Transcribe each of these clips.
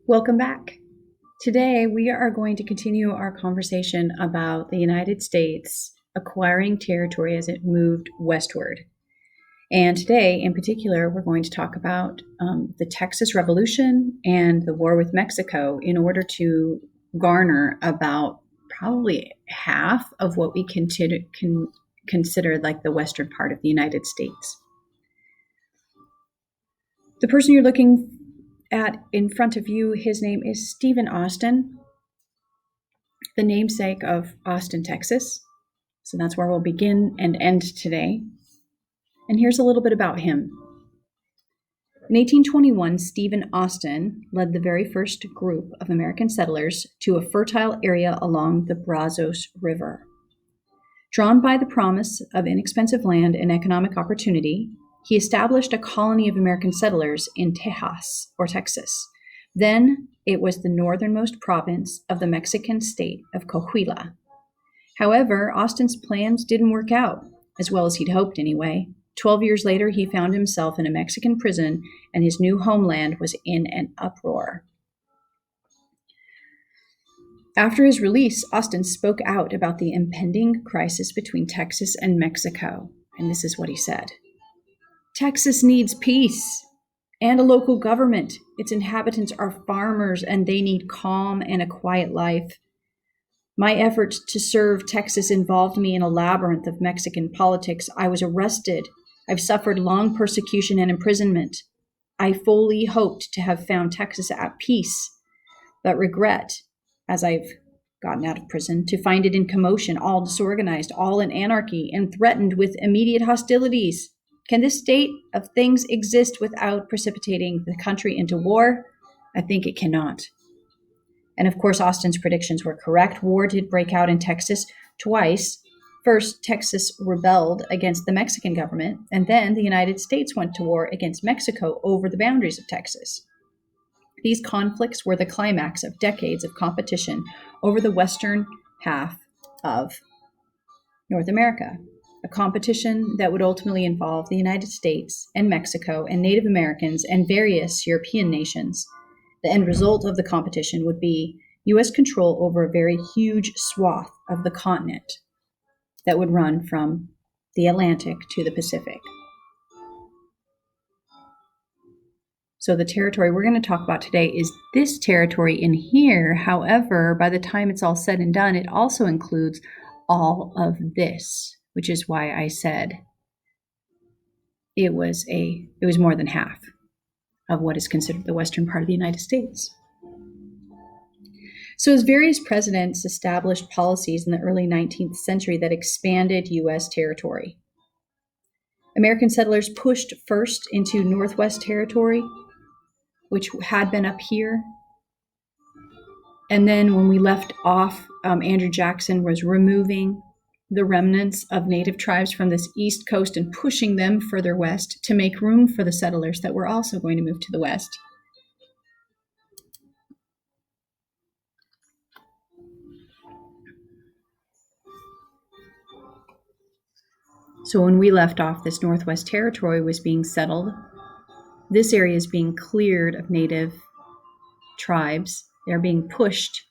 Welcome back. Today, we are going to continue our conversation about the United States acquiring territory as it moved westward. And today, in particular, we're going to talk about the Texas Revolution and the war with Mexico in order to garner about probably half of what we consider like the western part of the United States. The person you're looking at in front of you, his name is Stephen Austin, the namesake of Austin, Texas. So that's where we'll begin and end today. And here's a little bit about him. In 1821, Stephen Austin led the very first group of American settlers to a fertile area along the Brazos River. Drawn by the promise of inexpensive land and economic opportunity, he established a colony of American settlers in Tejas, or Texas. Then it was the northernmost province of the Mexican state of Coahuila. However, Austin's plans didn't work out, as well as he'd hoped anyway. 12 years later, he found himself in a Mexican prison, and his new homeland was in an uproar. After his release, Austin spoke out about the impending crisis between Texas and Mexico, and this is what he said. Texas needs peace and a local government. Its inhabitants are farmers, and they need calm and a quiet life. My efforts to serve Texas involved me in a labyrinth of Mexican politics. I was arrested. I've suffered long persecution and imprisonment. I fully hoped to have found Texas at peace, but regret, as I've gotten out of prison, to find it in commotion, all disorganized, all in anarchy, and threatened with immediate hostilities. Can this state of things exist without precipitating the country into war? I think it cannot. And of course, Austin's predictions were correct. War did break out in Texas twice. First, Texas rebelled against the Mexican government, and then the United States went to war against Mexico over the boundaries of Texas. These conflicts were the climax of decades of competition over the western half of North America, a competition that would ultimately involve the United States and Mexico and Native Americans and various European nations. The end result of the competition would be U.S. control over a very huge swath of the continent that would run from the Atlantic to the Pacific. So the territory we're going to talk about today is this territory in here. However, by the time it's all said and done, it also includes all of this, which is why I said it was more than half of what is considered the western part of the United States. So as various presidents established policies in the early 19th century that expanded U.S. territory, American settlers pushed first into Northwest Territory, which had been up here. And then when we left off, Andrew Jackson was removing the remnants of native tribes from this east coast and pushing them further west to make room for the settlers that were also going to move to the west. So when we left off, this Northwest Territory was being settled. This area is being cleared of native tribes. They're being pushed.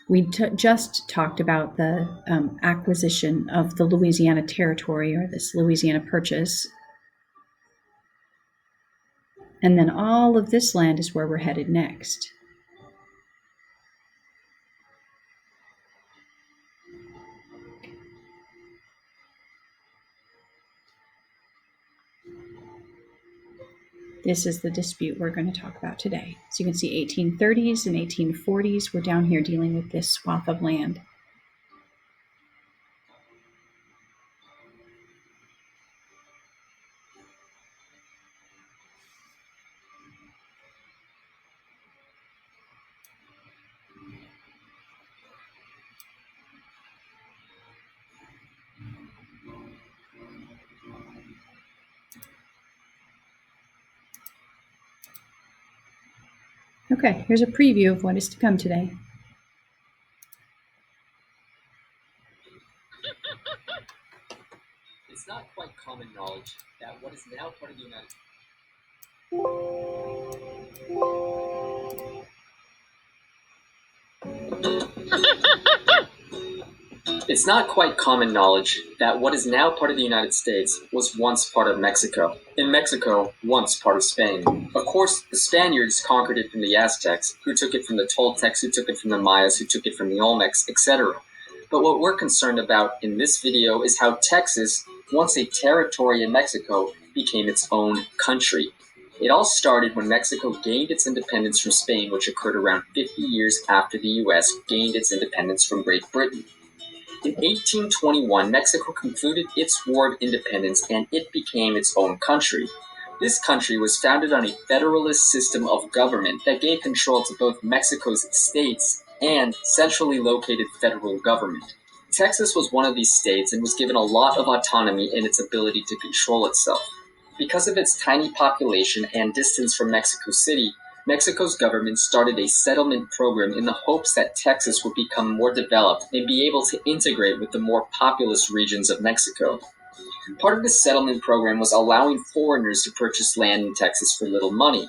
We just talked about the acquisition of the Louisiana Territory, or this Louisiana Purchase. And then all of this land is where we're headed next. This is the dispute we're going to talk about today. So you can see 1830s and 1840s. We're down here dealing with this swath of land. Okay, here's a preview of what is to come today. It's not quite common knowledge that what is now part of the United It's not quite common knowledge that what is now part of the United States was once part of Mexico, and Mexico once part of Spain. Of course, the Spaniards conquered it from the Aztecs, who took it from the Toltecs, who took it from the Mayas, who took it from the Olmecs, etc. But what we're concerned about in this video is how Texas, once a territory in Mexico, became its own country. It all started when Mexico gained its independence from Spain, which occurred around 50 years after the US gained its independence from Great Britain. In 1821, Mexico concluded its War of Independence and it became its own country. This country was founded on a federalist system of government that gave control to both Mexico's states and centrally located federal government. Texas was one of these states and was given a lot of autonomy in its ability to control itself. Because of its tiny population and distance from Mexico City, Mexico's government started a settlement program in the hopes that Texas would become more developed and be able to integrate with the more populous regions of Mexico. Part of this settlement program was allowing foreigners to purchase land in Texas for little money.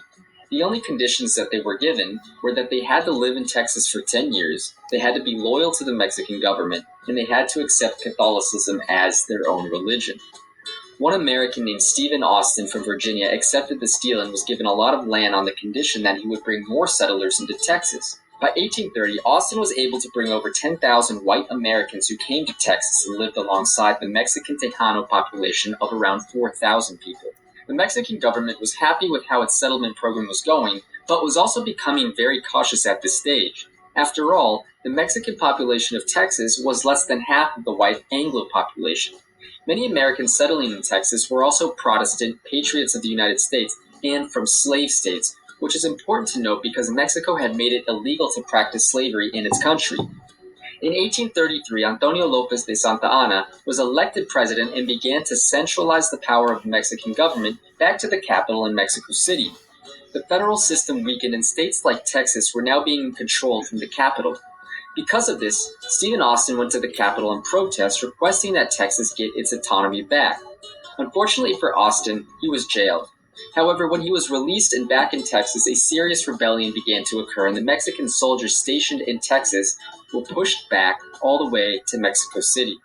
The only conditions that they were given were that they had to live in Texas for 10 years, they had to be loyal to the Mexican government, and they had to accept Catholicism as their own religion. One American named Stephen Austin from Virginia accepted this deal and was given a lot of land on the condition that he would bring more settlers into Texas. By 1830, Austin was able to bring over 10,000 white Americans who came to Texas and lived alongside the Mexican Tejano population of around 4,000 people. The Mexican government was happy with how its settlement program was going, but was also becoming very cautious at this stage. After all, the Mexican population of Texas was less than half of the white Anglo population. Many Americans settling in Texas were also Protestant patriots of the United States and from slave states, which is important to note because Mexico had made it illegal to practice slavery in its country. In 1833, Antonio Lopez de Santa Anna was elected president and began to centralize the power of the Mexican government back to the capital in Mexico City. The federal system weakened and states like Texas were now being controlled from the capital. Because of this, Stephen Austin went to the Capitol in protest, requesting that Texas get its autonomy back. Unfortunately for Austin, he was jailed. However, when he was released and back in Texas, a serious rebellion began to occur, and the Mexican soldiers stationed in Texas were pushed back all the way to Mexico City.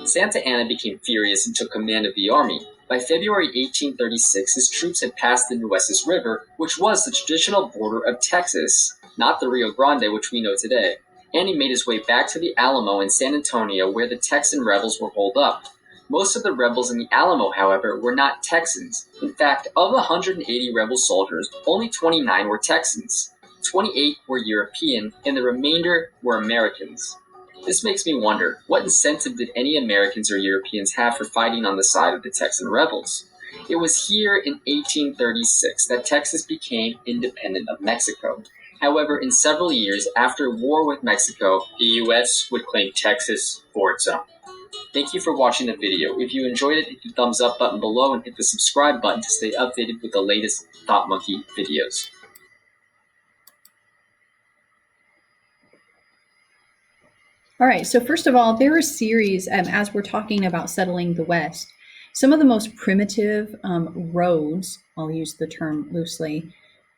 Santa Anna became furious and took command of the army. By February 1836, his troops had passed the Nueces River, which was the traditional border of Texas, not the Rio Grande which we know today. And he made his way back to the Alamo in San Antonio, where the Texan rebels were holed up. Most of the rebels in the Alamo, however, were not Texans. In fact, of the 180 rebel soldiers, only 29 were Texans. 28 were European, and the remainder were Americans. This makes me wonder, what incentive did any Americans or Europeans have for fighting on the side of the Texan rebels? It was here in 1836 that Texas became independent of Mexico. However, in several years after war with Mexico, the US would claim Texas for its own. Thank you for watching the video. If you enjoyed it, hit the thumbs up button below and hit the subscribe button to stay updated with the latest Thought Monkey videos. All right, so first of all, there are a series, as we're talking about settling the West, some of the most primitive roads, I'll use the term loosely,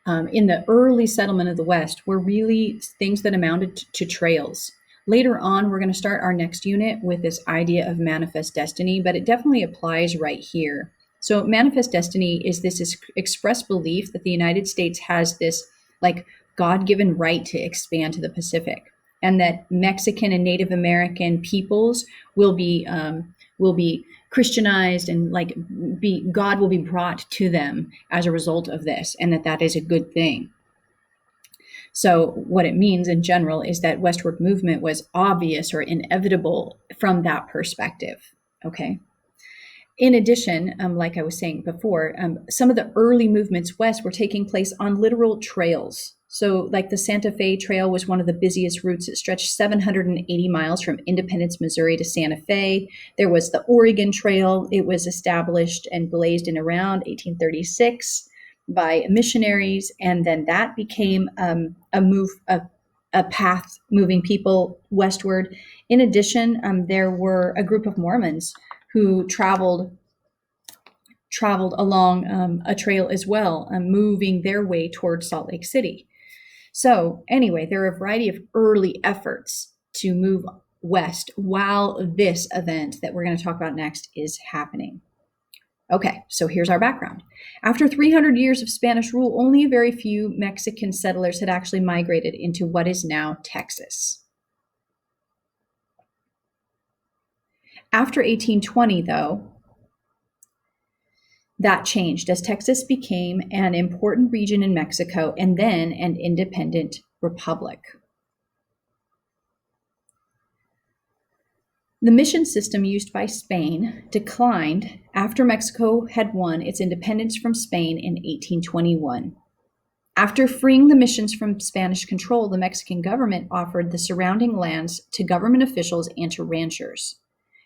in the early settlement of the West were really things that amounted to trails. Later on, we're going to start our next unit with this idea of manifest destiny, but it definitely applies right here. So manifest destiny is this express belief that the United States has this like God-given right to expand to the Pacific, and that Mexican and Native American peoples will be Christianized and God will be brought to them as a result of this, and that is a good thing. So what it means in general is that westward movement was obvious or inevitable from that perspective. Okay. In addition, like I was saying before, some of the early movements west were taking place on literal trails. So like the Santa Fe Trail was one of the busiest routes. It stretched 780 miles from Independence, Missouri to Santa Fe. There was the Oregon Trail. It was established and blazed in around 1836 by missionaries. And then that became a path moving people westward. In addition, there were a group of Mormons who traveled along a trail as well, moving their way towards Salt Lake City. So anyway, there are a variety of early efforts to move west while this event that we're going to talk about next is happening. Okay, so here's our background. After 300 years of Spanish rule, only a very few Mexican settlers had actually migrated into what is now Texas. After 1820, though, that changed as Texas became an important region in Mexico and then an independent republic. The mission system used by Spain declined after Mexico had won its independence from Spain in 1821. After freeing the missions from Spanish control, the Mexican government offered the surrounding lands to government officials and to ranchers.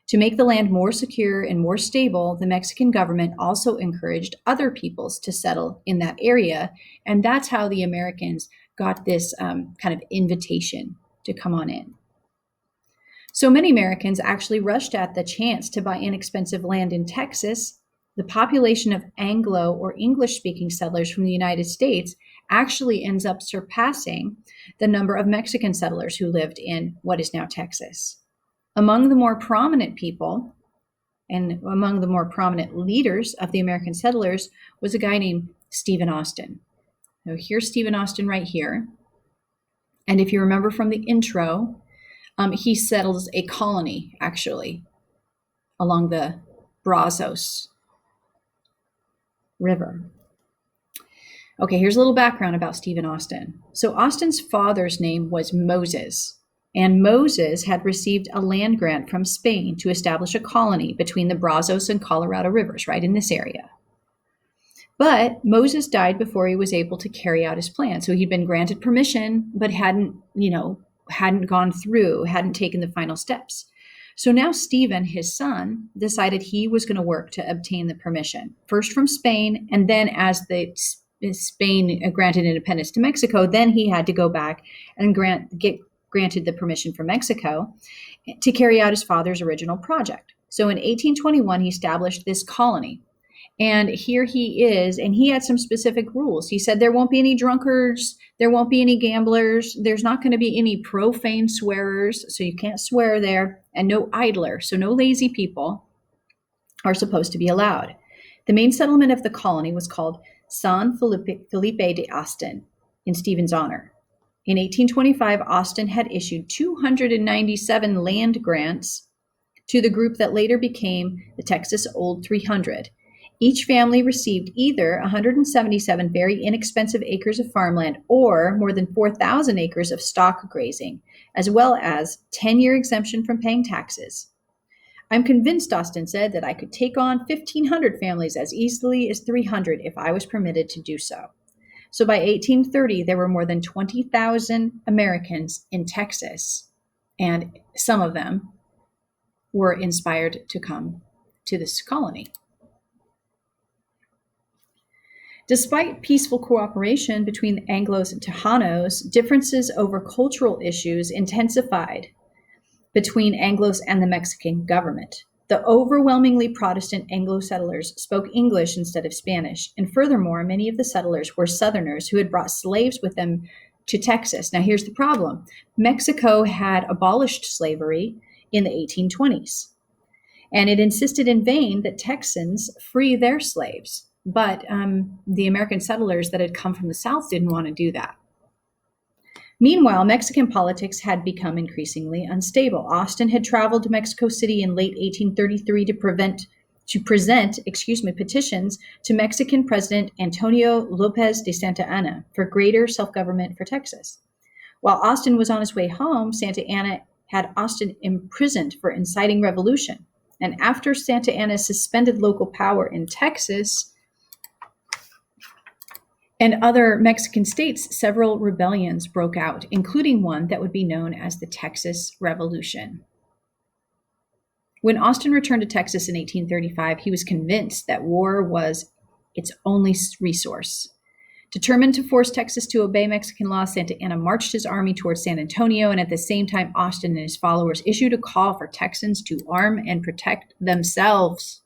To make the land more secure and more stable, the Mexican government also encouraged other peoples to settle in that area, and that's how the Americans got this kind of invitation to come on in. So many Americans actually rushed at the chance to buy inexpensive land in Texas. The population of Anglo or English-speaking settlers from the United States actually ends up surpassing the number of Mexican settlers who lived in what is now Texas. Among the more prominent people and among the more prominent leaders of the American settlers was a guy named Stephen Austin. So here's Stephen Austin right here. And if you remember from the intro, he settles a colony, actually, along the Brazos River. Okay, here's a little background about Stephen Austin. So Austin's father's name was Moses, and Moses had received a land grant from Spain to establish a colony between the Brazos and Colorado rivers, right in this area. But Moses died before he was able to carry out his plan. So he'd been granted permission, but hadn't gone through, hadn't taken the final steps. So now Stephen, his son, decided he was going to work to obtain the permission, first from Spain, and then as Spain granted independence to Mexico, then he had to go back and get granted the permission from Mexico to carry out his father's original project. So in 1821, he established this colony. And here he is, and he had some specific rules. He said there won't be any drunkards, there won't be any gamblers, there's not going to be any profane swearers, so you can't swear there, and no idler, so no lazy people are supposed to be allowed. The main settlement of the colony was called San Felipe de Austin in Stephen's honor. In 1825, Austin had issued 297 land grants to the group that later became the Texas Old 300. Each family received either 177 very inexpensive acres of farmland or more than 4,000 acres of stock grazing, as well as 10-year exemption from paying taxes. I'm convinced, Austin said, that I could take on 1,500 families as easily as 300 if I was permitted to do so. So by 1830, there were more than 20,000 Americans in Texas, and some of them were inspired to come to this colony. Despite peaceful cooperation between the Anglos and Tejanos, differences over cultural issues intensified between Anglos and the Mexican government. The overwhelmingly Protestant Anglo settlers spoke English instead of Spanish, and furthermore, many of the settlers were Southerners who had brought slaves with them to Texas. Now, here's the problem. Mexico had abolished slavery in the 1820s, and it insisted in vain that Texans free their slaves. But the American settlers that had come from the South didn't want to do that. Meanwhile, Mexican politics had become increasingly unstable. Austin had traveled to Mexico City in late 1833 to present petitions to Mexican President Antonio Lopez de Santa Anna for greater self-government for Texas. While Austin was on his way home, Santa Anna had Austin imprisoned for inciting revolution. And after Santa Anna suspended local power in Texas and other Mexican states, several rebellions broke out, including one that would be known as the Texas Revolution. When Austin returned to Texas in 1835, he was convinced that war was its only resource. Determined to force Texas to obey Mexican law, Santa Anna marched his army towards San Antonio, and at the same time, Austin and his followers issued a call for Texans to arm and protect themselves.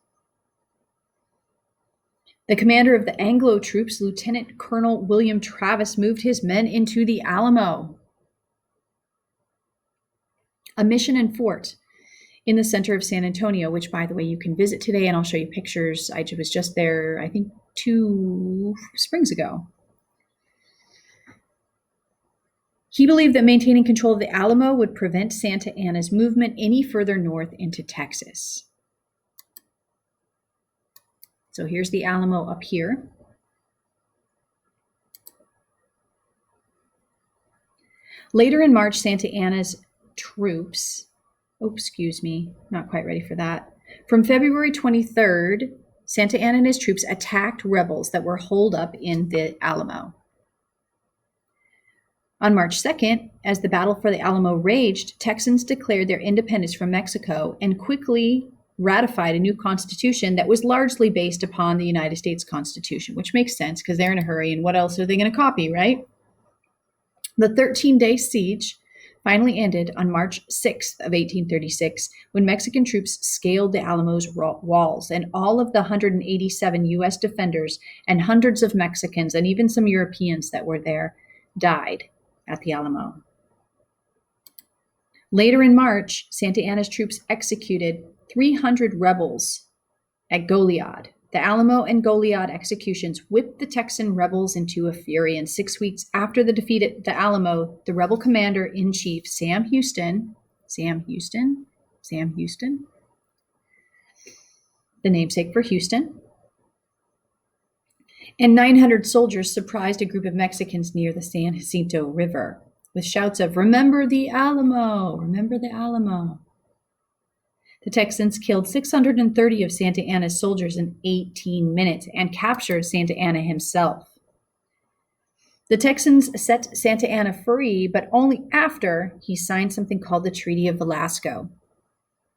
The commander of the Anglo troops, Lieutenant Colonel William Travis, moved his men into the Alamo. a mission and fort in the center of San Antonio, which, by the way, you can visit today, and I'll show you pictures. I was just there, I think, 2 springs ago. He believed that maintaining control of the Alamo would prevent Santa Anna's movement any further north into Texas. So here's the Alamo up here. Later in March, Santa Anna's troops, not quite ready for that. From February 23rd, Santa Anna and his troops attacked rebels that were holed up in the Alamo. On March 2nd, as the battle for the Alamo raged, Texans declared their independence from Mexico and quickly ratified a new constitution that was largely based upon the United States Constitution, which makes sense because they're in a hurry, and what else are they going to copy, right? The 13-day siege finally ended on March 6th of 1836 when Mexican troops scaled the Alamo's walls, and all of the 187 U.S. defenders and hundreds of Mexicans and even some Europeans that were there died at the Alamo. Later in March, Santa Anna's troops executed 300 rebels at Goliad. The Alamo and Goliad executions whipped the Texan rebels into a fury, and 6 weeks after the defeat at the Alamo, the rebel commander-in-chief, Sam Houston, the namesake for Houston, and 900 soldiers surprised a group of Mexicans near the San Jacinto River with shouts of, "Remember the Alamo! Remember the Alamo!" The Texans killed 630 of Santa Anna's soldiers in 18 minutes and captured Santa Anna himself. The Texans set Santa Anna free, but only after he signed something called the Treaty of Velasco,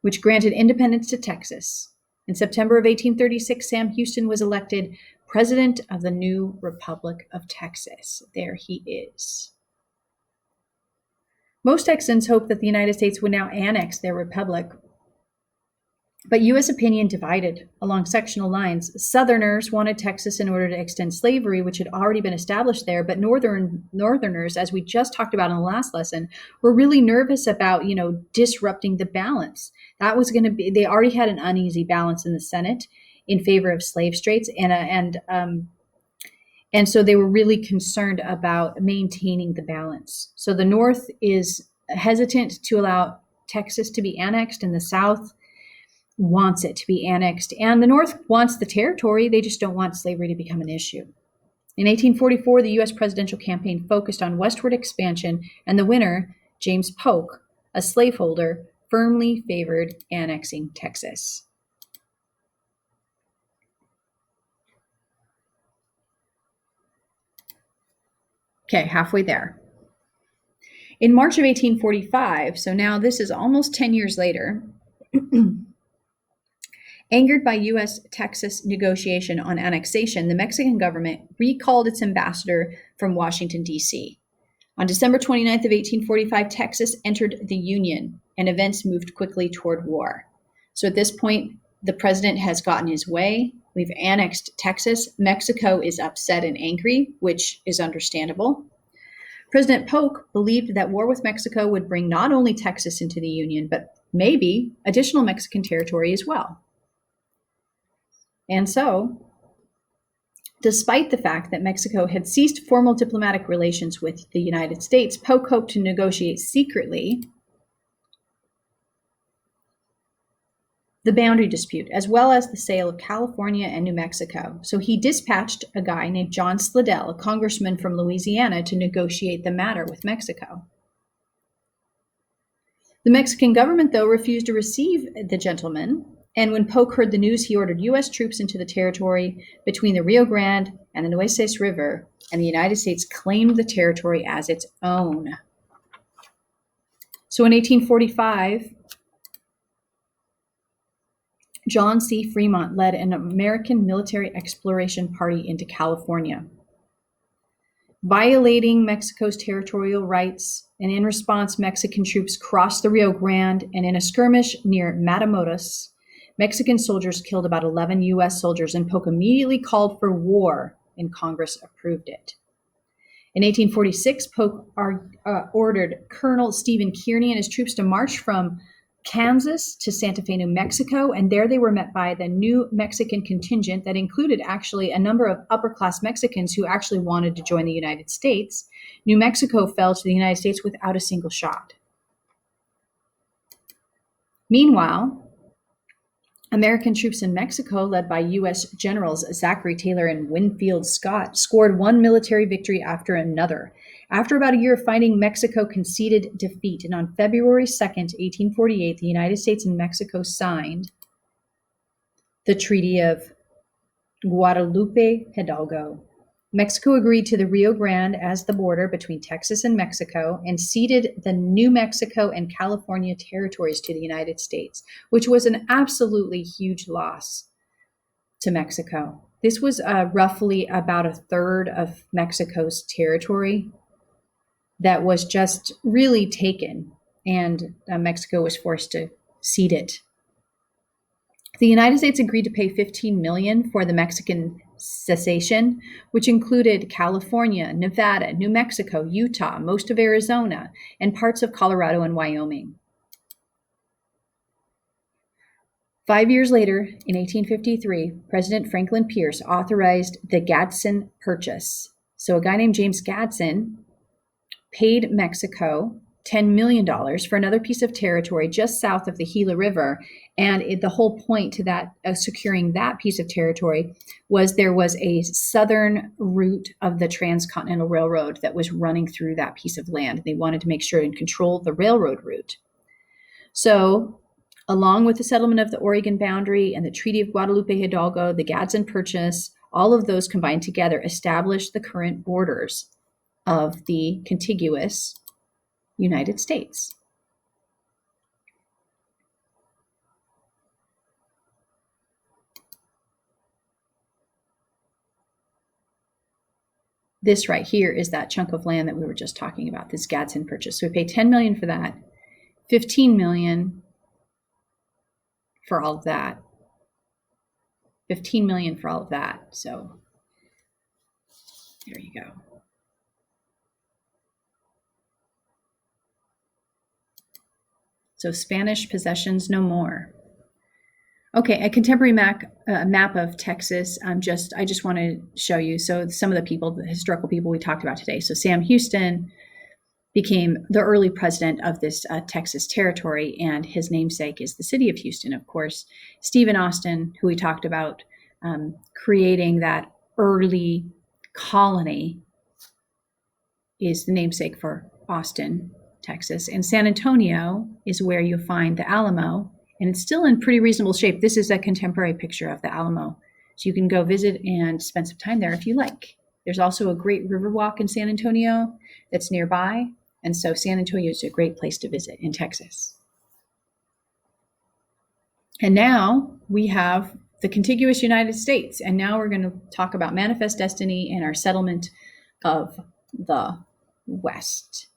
which granted independence to Texas. In September of 1836, Sam Houston was elected president of the new Republic of Texas. There he is. Most Texans hoped that the United States would now annex their republic, but U.S. opinion divided along sectional lines. Southerners wanted Texas in order to extend slavery, which had already been established there, but Northerners, as we just talked about in the last lesson, were really nervous about, disrupting the balance. That was going to be, they already had an uneasy balance in the Senate in favor of slave states, and so they were really concerned about maintaining the balance. So the North is hesitant to allow Texas to be annexed, and the South wants it to be annexed. And the North wants the territory, they just don't want slavery to become an issue. In 1844, the U.S. presidential campaign focused on westward expansion, and the winner, James Polk, a slaveholder, firmly favored annexing Texas. Okay, halfway there. In March of 1845, so now this is almost 10 years later, angered by U.S.-Texas negotiation on annexation, the Mexican government recalled its ambassador from Washington, D.C. On December 29th of 1845, Texas entered the Union, and events moved quickly toward war. So at this point, the president has gotten his way. We've annexed Texas. Mexico is upset and angry, which is understandable. President Polk believed that war with Mexico would bring not only Texas into the Union, but maybe additional Mexican territory as well. And so, despite the fact that Mexico had ceased formal diplomatic relations with the United States, Polk hoped to negotiate secretly the boundary dispute, as well as the sale of California and New Mexico. So he dispatched a guy named John Slidell, a congressman from Louisiana, to negotiate the matter with Mexico. The Mexican government, though, refused to receive the gentleman, and when Polk heard the news, he ordered U.S. troops into the territory between the Rio Grande and the Nueces River, and the United States claimed the territory as its own. So in 1845, John C. Fremont led an American military exploration party into California, violating Mexico's territorial rights, and in response, Mexican troops crossed the Rio Grande, and in a skirmish near Matamoros, Mexican soldiers killed about 11 U.S. soldiers, and Polk immediately called for war, and Congress approved it. In 1846, Polk ordered Colonel Stephen Kearny and his troops to march from Kansas to Santa Fe, New Mexico, and there they were met by the New Mexican contingent that included actually a number of upper-class Mexicans who actually wanted to join the United States. New Mexico fell to the United States without a single shot. Meanwhile, American troops in Mexico, led by U.S. Generals Zachary Taylor and Winfield Scott, scored one military victory after another. After about a year of fighting, Mexico conceded defeat, and on February 2nd, 1848, the United States and Mexico signed the Treaty of Guadalupe Hidalgo. Mexico agreed to the Rio Grande as the border between Texas and Mexico and ceded the New Mexico and California territories to the United States, which was an absolutely huge loss to Mexico. This was roughly about a third of Mexico's territory that was just really taken, and Mexico was forced to cede it. The United States agreed to pay $15 million for the Mexican cessation, which included California, Nevada, New Mexico, Utah, most of Arizona, and parts of Colorado and Wyoming. 5 years later, in 1853, President Franklin Pierce authorized the Gadsden Purchase. So a guy named James Gadsden paid Mexico $10 million for another piece of territory just south of the Gila River. And the whole point to that, securing that piece of territory, was there was a southern route of the Transcontinental Railroad that was running through that piece of land. They wanted to make sure and control the railroad route. So, along with the settlement of the Oregon boundary and the Treaty of Guadalupe Hidalgo, the Gadsden Purchase, all of those combined together established the current borders of the contiguous United States. This right here is that chunk of land that we were just talking about, this Gadsden Purchase. So we pay $10 million for that, $15 million for all of that, $15 million for all of that. So there you go. So Spanish possessions no more. Okay, a contemporary map of Texas. I just want to show you. So some of the people, the historical people we talked about today. So Sam Houston became the early president of this Texas territory, and his namesake is the city of Houston, of course. Stephen Austin, who we talked about, creating that early colony, is the namesake for Austin, Texas. And San Antonio is where you'll find the Alamo, and it's still in pretty reasonable shape. This is a contemporary picture of the Alamo. So you can go visit and spend some time there if you like. There's also a great river walk in San Antonio that's nearby. And so San Antonio is a great place to visit in Texas. And now we have the contiguous United States. And now we're going to talk about Manifest Destiny and our settlement of the West.